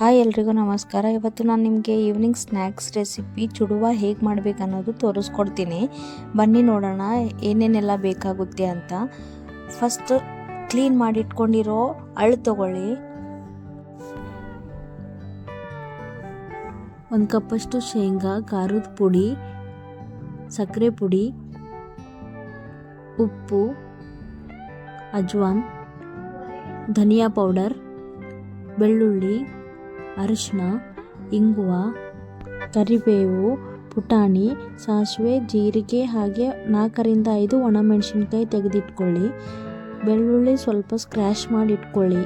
Hi ಎಲ್ರಿಗೂ ನಮಸ್ಕಾರ. ಇವತ್ತು ನಾನು ನಿಮಗೆ ಈವ್ನಿಂಗ್ ಸ್ನ್ಯಾಕ್ಸ್ ರೆಸಿಪಿ ಚುಡುವ ಹೇಗೆ ಮಾಡಬೇಕು ಅನ್ನೋದು ತೋರಿಸ್ಕೊಡ್ತೀನಿ. ಬನ್ನಿ ನೋಡೋಣ ಏನೇನೆಲ್ಲ ಬೇಕಾಗುತ್ತೆ ಅಂತ. ಫಸ್ಟ್ ಕ್ಲೀನ್ ಮಾಡಿಟ್ಕೊಂಡಿರೋ ಅಳು ತಗೊಳ್ಳಿ. 1 ಕಪ್ಪಷ್ಟು ಶೇಂಗಾ, ಖಾರದ ಪುಡಿ, ಸಕ್ಕರೆ ಪುಡಿ, ಉಪ್ಪು, ಅಜ್ವಾನ್, ಧನಿಯಾ ಪೌಡರ್, ಬೆಳ್ಳುಳ್ಳಿ, ಅರಿಶಿನ, ಇಂಗುವ, ಕರಿಬೇವು, ಪುಟಾಣಿ, ಸಾಸಿವೆ, ಜೀರಿಗೆ ಹಾಗೆ 4 ರಿಂದ 5 ಒಣಮೆಣಸಿನ್ಕಾಯಿ ತೆಗೆದಿಟ್ಕೊಳ್ಳಿ. ಬೆಳ್ಳುಳ್ಳಿ ಸ್ವಲ್ಪ ಸ್ಕ್ರ್ಯಾಶ್ ಮಾಡಿ ಇಟ್ಕೊಳ್ಳಿ.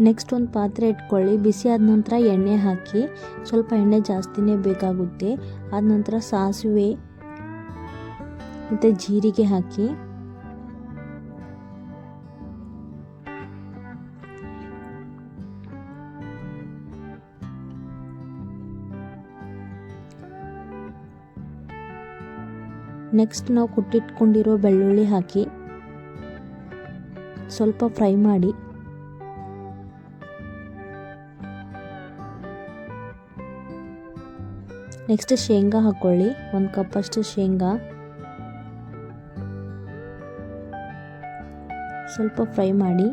ನೆಕ್ಸ್ಟ್ ಒಂದು ಪಾತ್ರೆ ಇಟ್ಕೊಳ್ಳಿ. ಬಿಸಿ ಆದ ನಂತರ ಎಣ್ಣೆ ಹಾಕಿ. ಸ್ವಲ್ಪ ಎಣ್ಣೆ ಜಾಸ್ತಿನೇ ಬೇಕಾಗುತ್ತೆ. ಆದ ನಂತರ ಸಾಸಿವೆ ಮತ್ತು ಜೀರಿಗೆ ಹಾಕಿ. ನೆಕ್ಸ್ಟ್ ನಾವು ಕುಟ್ಟಿಟ್ಕೊಂಡಿರೋ ಬೆಳ್ಳುಳ್ಳಿ ಹಾಕಿ ಸ್ವಲ್ಪ ಫ್ರೈ ಮಾಡಿ. ನೆಕ್ಸ್ಟ್ ಶೇಂಗಾ ಹಾಕ್ಕೊಳ್ಳಿ. 1 ಕಪ್ಪಷ್ಟು ಶೇಂಗಾ ಸ್ವಲ್ಪ ಫ್ರೈ ಮಾಡಿ.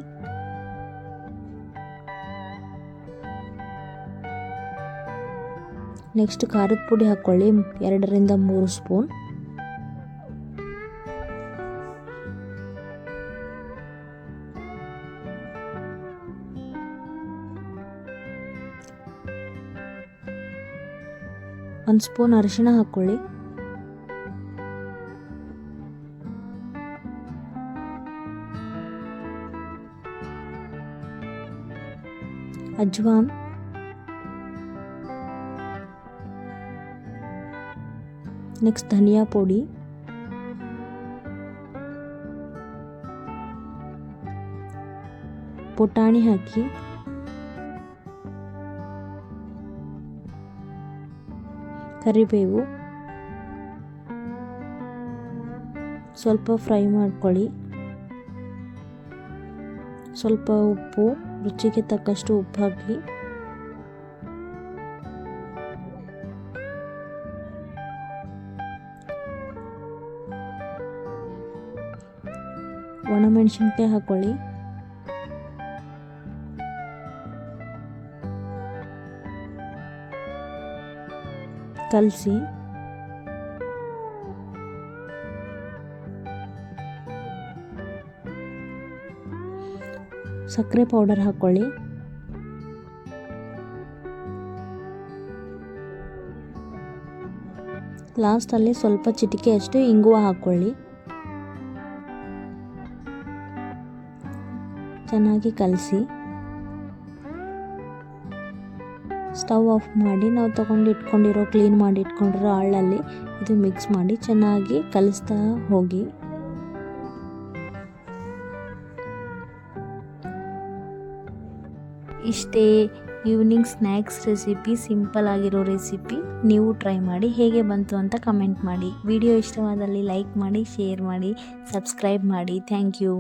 ನೆಕ್ಸ್ಟ್ ಖಾರದ ಪುಡಿ ಹಾಕ್ಕೊಳ್ಳಿ. 2 ರಿಂದ 3 ಸ್ಪೂನ್. ಒಂದು ಸ್ಪೂನ್ ಅರಿಶಿಣ ಹಾಕ್ಕೊಳ್ಳಿ. ಅಜ್ವಾನ್, ನೆಕ್ಸ್ಟ್ ಧನಿಯಾ ಪುಡಿ, ಪುಟಾಣಿ ಹಾಕಿ. ಕರಿಬೇವು ಸ್ವಲ್ಪ ಫ್ರೈ ಮಾಡ್ಕೊಳ್ಳಿ. ಸ್ವಲ್ಪ ಉಪ್ಪು, ರುಚಿಗೆ ತಕ್ಕಷ್ಟು ಉಪ್ಪು ಹಾಕಿ. ಒಣಮೆಣಸಿನ್ಕಾಯಿ ಹಾಕ್ಕೊಳ್ಳಿ. ಕಲಸಿ ಸಕ್ಕರೆ ಪೌಡರ್ ಹಾಕ್ಕೊಳ್ಳಿ. ಲಾಸ್ಟಲ್ಲಿ ಸ್ವಲ್ಪ ಚಿಟಿಕೆಯಷ್ಟು ಇಂಗುವ ಹಾಕ್ಕೊಳ್ಳಿ. ಚೆನ್ನಾಗಿ ಕಲಸಿ ಸ್ಟವ್ ಆಫ್ ಮಾಡಿ ನಾವು ಕ್ಲೀನ್ ಮಾಡಿ ಇಟ್ಕೊಂಡಿರೋ ಅಳ್ಳಲ್ಲಿ ಇದು ಮಿಕ್ಸ್ ಮಾಡಿ ಚೆನ್ನಾಗಿ ಕಲಿಸ್ತಾ ಹೋಗಿ. ಇಷ್ಟೇ ಈವ್ನಿಂಗ್ ಸ್ನ್ಯಾಕ್ಸ್ ರೆಸಿಪಿ, ಸಿಂಪಲ್ ಆಗಿರೋ ರೆಸಿಪಿ. ನೀವು ಟ್ರೈ ಮಾಡಿ ಹೇಗೆ ಬಂತು ಅಂತ ಕಮೆಂಟ್ ಮಾಡಿ. ವಿಡಿಯೋ ಇಷ್ಟವಾದಲ್ಲಿ ಲೈಕ್ ಮಾಡಿ, ಶೇರ್ ಮಾಡಿ, ಸಬ್ಸ್ಕ್ರೈಬ್ ಮಾಡಿ. Thank you.